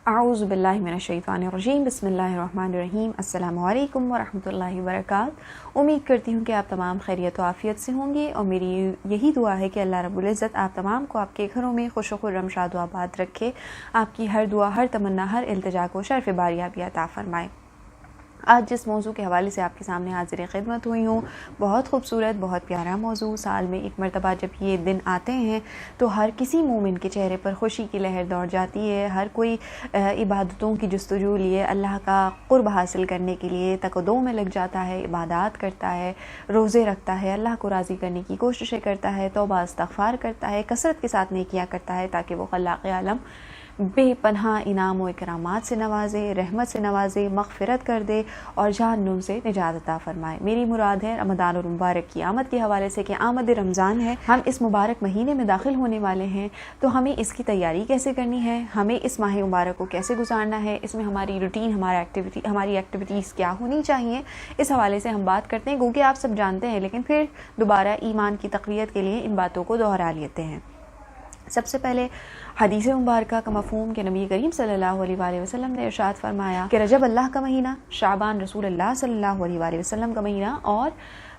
अऊज़ु बिल्लाहि मिनश्शैतानिर्रजीम बिस्मिल्लाहिर्रहमानिर्रहीम अस्सलामु अलैकुम वरहमतुल्लाहि वबरकातुहू। उम्मीद करती हूँ कि आप तमाम खैरियत व आफ़ियत से होंगे और मेरी यही दुआ है कि अल्लाह रब्बुल इज़्ज़त आप तमाम को आपके घरों में खुश खुर्रम शाद व आबाद रखे, आपकी हर दुआ, हर तमन्ना, हर इल्तिजा को शर्फ़ बारियाबी अता फ़रमाए। आज जिस मौजू के हवाले से आपके सामने हाजिर खिदमत हुई हूँ, बहुत खूबसूरत, बहुत प्यारा मौजू। साल में एक मरतबा जब ये दिन आते हैं तो हर किसी मोमिन के चेहरे पर खुशी की लहर दौड़ जाती है। हर कोई इबादतों की जुस्तजू लिए, अल्लाह का क़ुर्ब हासिल करने के लिए तक़द्दुम में लग जाता है, इबादत करता है, रोज़े रखता है, अल्लाह को राज़ी करने की कोशिशें करता है, तौबा इस्तग़फ़ार करता है, कसरत के साथ नेकियां करता है ताकि वो खल्लाक़ आलम बेपनाह इनाम व इकरामात से नवाजे, रहमत से नवाजे, मग़फ़िरत कर दे और जहन्नुम से निजात अता फ़रमाए। मेरी मुराद है रमज़ान और मुबारक की आमद के हवाले से कि आमद रमज़ान है, हम इस मुबारक महीने में दाखिल होने वाले हैं, तो हमें इसकी तैयारी कैसे करनी है, हमें इस माह मुबारक को कैसे गुजारना है, इसमें हमारी रूटीन, हमारी एक्टिविटीज़ क्या होनी चाहिए, इस हवाले से हम बात करते हैं। क्योंकि आप सब जानते हैं, लेकिन फिर दोबारा ईमान की तक़वियत के लिए इन बातों को दोहरा लेते हैं। सबसे पहले हदीस मुबारक का मफ़हूम कि नबी करीम सल्लल्लाहु अलैहि वसल्लम ने इरशाद फरमाया कि रजब अल्लाह का महीना, शाबान रसूल अल्लाह सल्लल्लाहु अलैहि वसल्लम का महीना और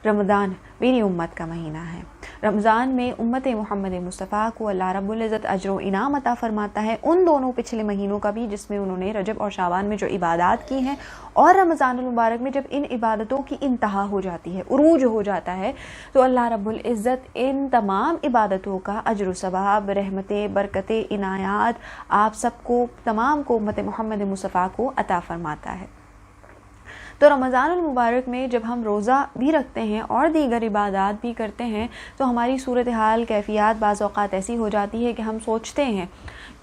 रमज़ान मेरी उम्मत का महीना है। रमज़ान में उम्मत मोहम्मद मुस्तफ़ा को अल्लाह रब्बुल इज़्ज़त अज्र व इनाम अता फ़रमाता है, उन दोनों पिछले महीनों का भी जिसमें उन्होंने रजब और शाबान में जो इबादत की हैं, और रमज़ान मुबारक में जब इन इबादतों की इंतहा हो जाती है, उरूज हो जाता है, तो अल्लाह रब्बुल इज़्ज़त इन तमाम इबादतों का अज्र सवाब, रहमतें, बरकतें, इनायात आप सबको, तमाम को, उम्मत मोहम्मद मुस्तफ़ा को अता फ़रमाता है। तो रमज़ानुल मुबारक में जब हम रोज़ा भी रखते हैं और दीगर इबादत भी करते हैं, तो हमारी सूरत हाल, कैफियत बाज़ औक़ात ऐसी हो जाती है कि हम सोचते हैं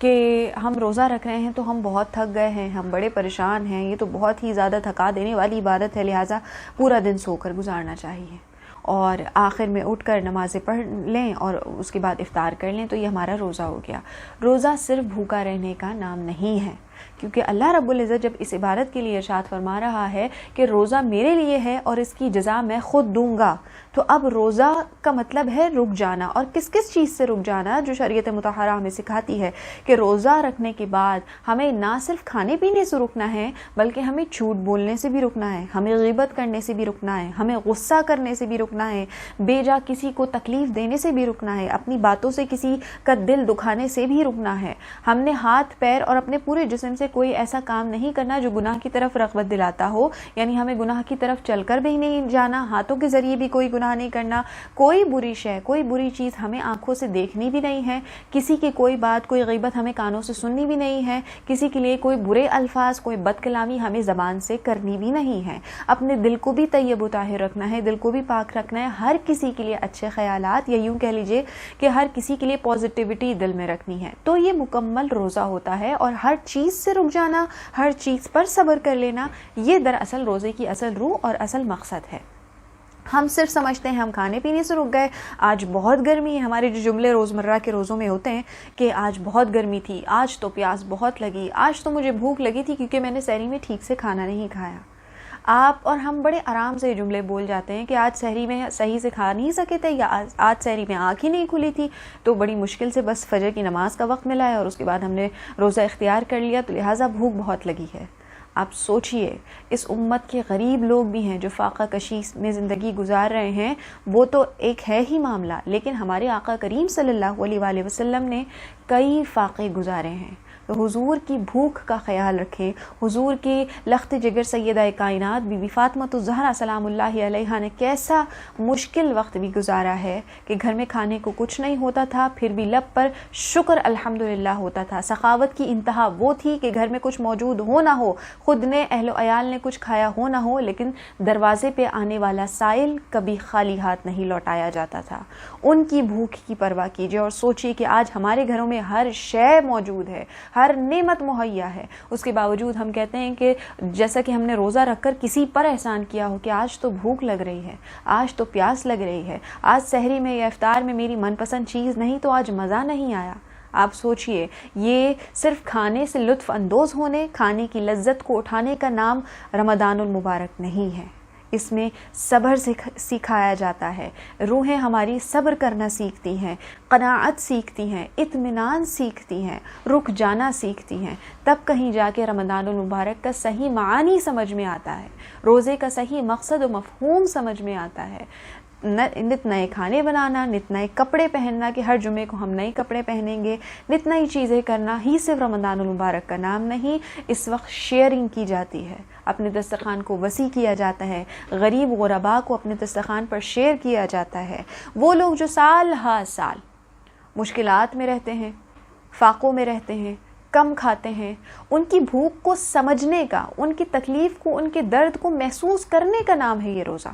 कि हम रोज़ा रख रहे हैं तो हम बहुत थक गए हैं, हम बड़े परेशान हैं, ये तो बहुत ही ज़्यादा थका देने वाली इबादत है, लिहाजा पूरा दिन सोकर गुजारना चाहिए और आखिर में उठकर नमाज़ें पढ़ लें और उसके बाद इफ्तार कर लें, तो ये हमारा रोज़ा हो गया। रोज़ा सिर्फ भूखा रहने का नाम नहीं है, क्योंकि अल्लाह रब्बुल इज़्ज़त जब इस इबादत के लिए इरशाद फरमा रहा है कि रोज़ा मेरे लिए है और इसकी जज़ा मैं खुद दूंगा, तो अब रोज़ा का मतलब है रुक जाना। और किस किस चीज़ से रुक जाना, जो शरीयत मुतहरा हमें सिखाती है कि रोज़ा रखने के बाद हमें ना सिर्फ खाने पीने से रुकना है, बल्कि हमें झूठ बोलने से भी रुकना है, हमें ग़ीबत करने से भी रुकना है, हमें गुस्सा करने से भी रुकना है, बेजा किसी को तकलीफ़ देने से भी रुकना है, अपनी बातों से किसी का दिल दुखाने से भी रुकना है। हमने हाथ, पैर और अपने पूरे जिस्म से कोई ऐसा काम नहीं करना जो गुनाह की तरफ रग़बत दिलाता हो, यानी हमें गुनाह की तरफ चलकर भी नहीं जाना, हाथों के ज़रिए भी कोई गुनाह नहीं करना, कोई बुरी शय, कोई बुरी चीज़ हमें आंखों से देखनी भी नहीं है, किसी की कोई बात, कोई ग़ीबत हमें कानों से सुननी भी नहीं है, किसी के लिए कोई बुरे अल्फाज, कोई बदकलामी हमें ज़बान से करनी भी नहीं है। अपने दिल को भी तय्यब व ताहिर रखना है, दिल को भी पाक रखना है, हर किसी के लिए अच्छे ख़यालात, या यूँ कह लीजिए कि हर किसी के लिए पॉजिटिविटी दिल में रखनी है, तो ये मुकम्मल रोज़ा होता है। और हर चीज़ से रुक जाना, हर चीज़ पर सब्र कर लेना, ये दरअसल रोज़े की असल रूह और असल मकसद है। हम सिर्फ समझते हैं हम खाने पीने से रुक गए, आज बहुत गर्मी है, हमारे जो जुमले रोज़मर्रा के रोज़ों में होते हैं कि आज बहुत गर्मी थी, आज तो प्यास बहुत लगी, आज तो मुझे भूख लगी थी क्योंकि मैंने सहरी में ठीक से खाना नहीं खाया। आप और हम बड़े आराम से जुमले बोल जाते हैं कि आज सहरी में सही से खा नहीं सके थे, या आज सहरी में आँख ही नहीं खुली थी, तो बड़ी मुश्किल से बस फजर की नमाज का वक्त मिला है और उसके बाद हमने रोज़ा इख्तियार कर लिया, तो लिहाजा भूख बहुत लगी है। आप सोचिए, इस उम्मत के गरीब लोग भी हैं जो फ़ाक़ा कशी में ज़िंदगी गुजार रहे हैं, वो तो एक है ही मामला, लेकिन हमारे आका करीम सल्लल्लाहु अलैहि वसल्लम ने कई फ़ाक़े गुजारे हैं। तो हुजूर की भूख का ख्याल रखें। हुजूर की लख्त जिगर सैयदा कायनात बीबी फ़ातिमा ज़हरा सलामुल्लाहि अलैहा ने कैसा मुश्किल वक्त भी गुजारा है कि घर में खाने को कुछ नहीं होता था, फिर भी लब पर शुक्र अल्हम्दुलिल्लाह होता था। सखावत की इंतहा वो थी कि घर में कुछ मौजूद हो ना हो, खुद ने अहलो अयाल ने कुछ खाया हो ना हो, लेकिन दरवाजे पे आने वाला साइल कभी खाली हाथ नहीं लौटाया जाता था। उनकी भूख की परवाह कीजिए और सोचिए कि आज हमारे घरों में हर शय मौजूद है, हर नेमत मुहैया है, उसके बावजूद हम कहते हैं कि जैसा कि हमने रोज़ा रखकर किसी पर एहसान किया हो कि आज तो भूख लग रही है, आज तो प्यास लग रही है, आज सहरी में या इफ्तार में मेरी मनपसंद चीज़ नहीं तो आज मज़ा नहीं आया। आप सोचिए, ये सिर्फ खाने से लुत्फ़ अंदोज़ होने, खाने की लज्जत को उठाने का नाम रमज़ानुल मुबारक नहीं है। اس میں صبر سکھایا جاتا ہے، روحیں ہماری صبر کرنا سیکھتی ہیں، قناعت سیکھتی ہیں، اطمینان سیکھتی ہیں، رک جانا سیکھتی ہیں، تب کہیں جا کے رمضان المبارک کا صحیح معانی سمجھ میں آتا ہے، روزے کا صحیح مقصد و مفہوم سمجھ میں آتا ہے۔ نت نئے کھانے بنانا، نت نئے کپڑے پہننا کہ ہر جمعے کو ہم نئے کپڑے پہنیں گے، نت نئی چیزیں کرنا ہی صرف رمضان المبارک کا نام نہیں، اس وقت شیئرنگ کی جاتی ہے، اپنے دسترخوان کو وسیع کیا جاتا ہے، غریب غرباء کو اپنے دسترخوان پر شیئر کیا جاتا ہے۔ وہ لوگ جو سال ہر سال مشکلات میں رہتے ہیں، فاقوں میں رہتے ہیں، کم کھاتے ہیں، ان کی بھوک کو سمجھنے کا، ان کی تکلیف کو، ان کے درد کو محسوس کرنے کا نام ہے یہ روزہ۔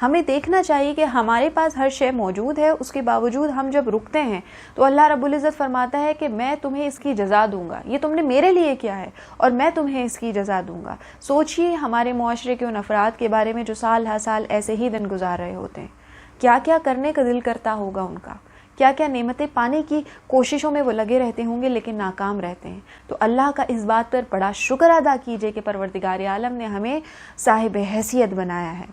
ہمیں دیکھنا چاہیے کہ ہمارے پاس ہر شے موجود ہے، اس کے باوجود ہم جب رکتے ہیں تو اللہ رب العزت فرماتا ہے کہ میں تمہیں اس کی جزا دوں گا، یہ تم نے میرے لیے کیا ہے اور میں تمہیں اس کی جزا دوں گا۔ سوچئے ہمارے معاشرے کے ان افراد کے بارے میں جو سال ہر سال ایسے ہی دن گزار رہے ہوتے ہیں، کیا کیا کرنے کا دل کرتا ہوگا ان کا، کیا کیا نعمتیں پانے کی کوششوں میں وہ لگے رہتے ہوں گے لیکن ناکام رہتے ہیں۔ تو اللہ کا اس بات پر بڑا شکر ادا کیجئے کہ پروردگار عالم نے ہمیں صاحب حیثیت بنایا ہے،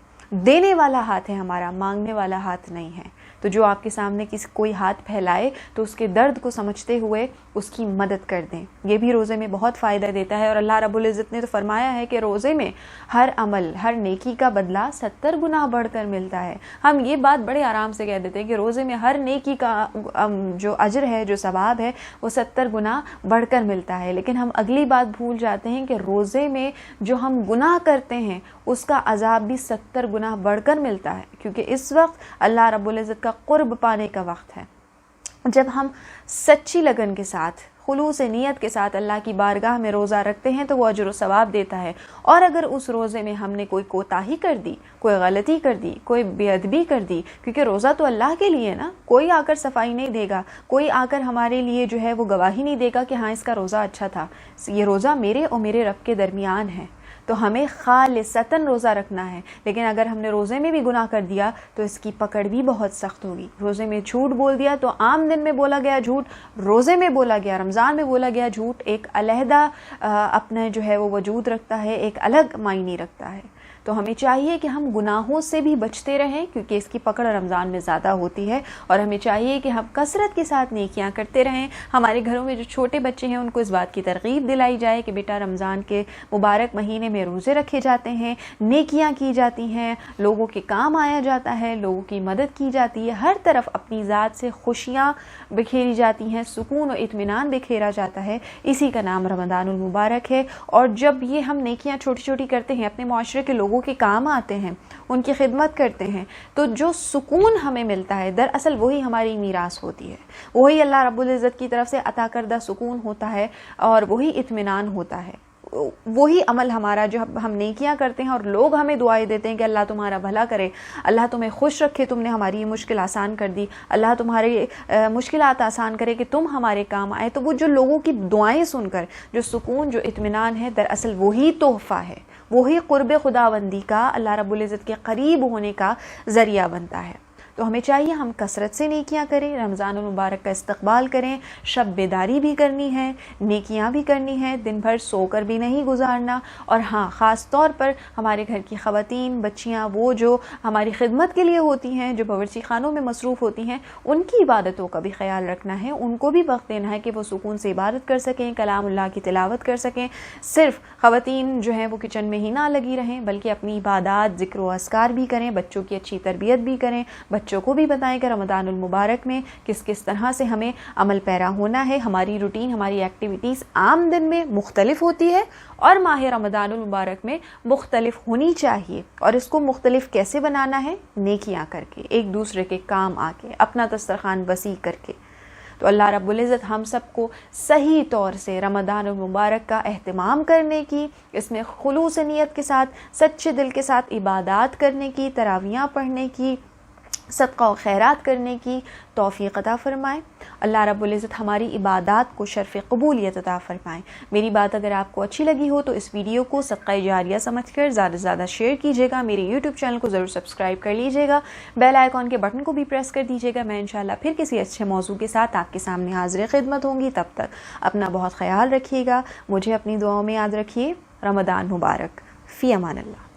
دینے والا ہاتھ ہے ہمارا، مانگنے والا ہاتھ نہیں ہے۔ تو جو آپ کے سامنے کوئی ہاتھ پھیلائے تو اس کے درد کو سمجھتے ہوئے اس کی مدد کر دیں، یہ بھی روزے میں بہت فائدہ دیتا ہے۔ اور اللہ رب العزت نے تو فرمایا ہے کہ روزے میں ہر عمل، ہر نیکی کا بدلہ 70 گنا بڑھ کر ملتا ہے۔ ہم یہ بات بڑے آرام سے کہہ دیتے ہیں کہ روزے میں ہر نیکی کا جو اجر ہے، جو ثواب ہے، وہ 70 گنا بڑھ کر ملتا ہے، لیکن ہم اگلی بات بھول جاتے ہیں کہ روزے میں جو ہم گناہ کرتے ہیں اس کا عذاب بھی 70 گنا بڑھ کر ملتا ہے، کیونکہ اس وقت اللہ رب العزت کا قرب پانے کا وقت ہے۔ جب ہم سچی لگن کے ساتھ، خلوص نیت کے ساتھ اللہ کی بارگاہ میں روزہ رکھتے ہیں تو وہ اجر و ثواب دیتا ہے۔ اور اگر اس روزے میں ہم نے کوئی کوتاہی کر دی، کوئی غلطی کر دی، کوئی بے ادبی کر دی، کیونکہ روزہ تو اللہ کے لیے نا، کوئی آ کر صفائی نہیں دے گا، کوئی آ کر ہمارے لیے جو ہے وہ گواہی نہیں دے گا کہ ہاں اس کا روزہ اچھا تھا، یہ روزہ میرے اور میرے رب کے درمیان ہے، تو ہمیں خالصتاً روزہ رکھنا ہے۔ لیکن اگر ہم نے روزے میں بھی گناہ کر دیا تو اس کی پکڑ بھی بہت سخت ہوگی۔ روزے میں جھوٹ بول دیا تو عام دن میں بولا گیا جھوٹ، روزے میں بولا گیا، رمضان میں بولا گیا جھوٹ، ایک علیحدہ اپنا جو ہے وہ وجود رکھتا ہے، ایک الگ معنی رکھتا ہے۔ تو ہمیں چاہیے کہ ہم گناہوں سے بھی بچتے رہیں، کیونکہ اس کی پکڑ رمضان میں زیادہ ہوتی ہے، اور ہمیں چاہیے کہ ہم کثرت کے ساتھ نیکیاں کرتے رہیں۔ ہمارے گھروں میں جو چھوٹے بچے ہیں ان کو اس بات کی ترغیب دلائی جائے کہ بیٹا رمضان کے مبارک مہینے میں روزے رکھے جاتے ہیں، نیکیاں کی جاتی ہیں، لوگوں کے کام آیا جاتا ہے، لوگوں کی مدد کی جاتی ہے، ہر طرف اپنی ذات سے خوشیاں بکھیری جاتی ہیں، سکون و اطمینان بکھیرا جاتا ہے، اسی کا نام رمضان المبارک ہے۔ اور جب یہ ہم نیکیاں چھوٹی چھوٹی کرتے ہیں، اپنے معاشرے کے لوگوں کے کام آتے ہیں، ان کی خدمت کرتے ہیں، تو جو سکون ہمیں ملتا ہے دراصل وہی ہماری میراث ہوتی ہے، وہی اللہ رب العزت کی طرف سے عطا کردہ سکون ہوتا ہے، اور وہی اطمینان ہوتا ہے، وہی عمل ہمارا جو ہم نیکیاں کرتے ہیں اور لوگ ہمیں دعائیں دیتے ہیں کہ اللہ تمہارا بھلا کرے، اللہ تمہیں خوش رکھے، تم نے ہماری یہ مشکل آسان کر دی، اللہ تمہاری مشکلات آسان کرے کہ تم ہمارے کام آئے، تو وہ جو لوگوں کی دعائیں سن کر جو سکون، جو اطمینان ہے، دراصل وہی تحفہ ہے، وہی قرب خداوندی کا، اللہ رب العزت کے قریب ہونے کا ذریعہ بنتا ہے۔ تو ہمیں چاہیے ہم کثرت سے نیکیاں کریں، رمضان المبارک کا استقبال کریں، شب بیداری بھی کرنی ہے، نیکیاں بھی کرنی ہے، دن بھر سو کر بھی نہیں گزارنا، اور ہاں خاص طور پر ہمارے گھر کی خواتین، بچیاں، وہ جو ہماری خدمت کے لیے ہوتی ہیں، جو باورچی خانوں میں مصروف ہوتی ہیں، ان کی عبادتوں کا بھی خیال رکھنا ہے، ان کو بھی وقت دینا ہے کہ وہ سکون سے عبادت کر سکیں، کلام اللہ کی تلاوت کر سکیں۔ صرف خواتین جو ہیں وہ کچن میں ہی نہ لگی رہیں، بلکہ اپنی عبادات، ذکر و اذکار بھی کریں، بچوں کی اچھی تربیت بھی کریں، بچوں کو بھی بتائیں کہ رمضان المبارک میں کس طرح سے ہمیں عمل پیرا ہونا ہے۔ ہماری روٹین، ہماری ایکٹیویٹیز عام دن میں مختلف ہوتی ہے اور ماہ رمضان المبارک میں مختلف ہونی چاہیے، اور اس کو مختلف کیسے بنانا ہے؟ نیکیاں کر کے، ایک دوسرے کے کام آ کے، اپنا دسترخوان وسیع کر کے۔ تو اللہ رب العزت ہم سب کو صحیح طور سے رمضان المبارک کا اہتمام کرنے کی، اس میں خلوص نیت کے ساتھ، سچے دل کے ساتھ عبادات کرنے کی، تراویحاں پڑھنے کی، صدقہ و خیرات کرنے کی توفیق عطا فرمائے۔ اللہ رب العزت ہماری عبادات کو شرف قبولیت عطا فرمائے۔ میری بات اگر آپ کو اچھی لگی ہو تو اس ویڈیو کو صدقہ جاریہ سمجھ کر زیادہ سے زیادہ شیئر کیجیے گا، میرے یوٹیوب چینل کو ضرور سبسکرائب کر لیجیے گا، بیل آئیکن کے بٹن کو بھی پریس کر دیجیے گا۔ میں انشاءاللہ پھر کسی اچھے موضوع کے ساتھ آپ کے سامنے حاضر خدمت ہوں گی، تب تک اپنا بہت خیال رکھیے گا، مجھے اپنی دعاؤں میں یاد رکھیے۔ رمضان مبارک، فی امان اللہ۔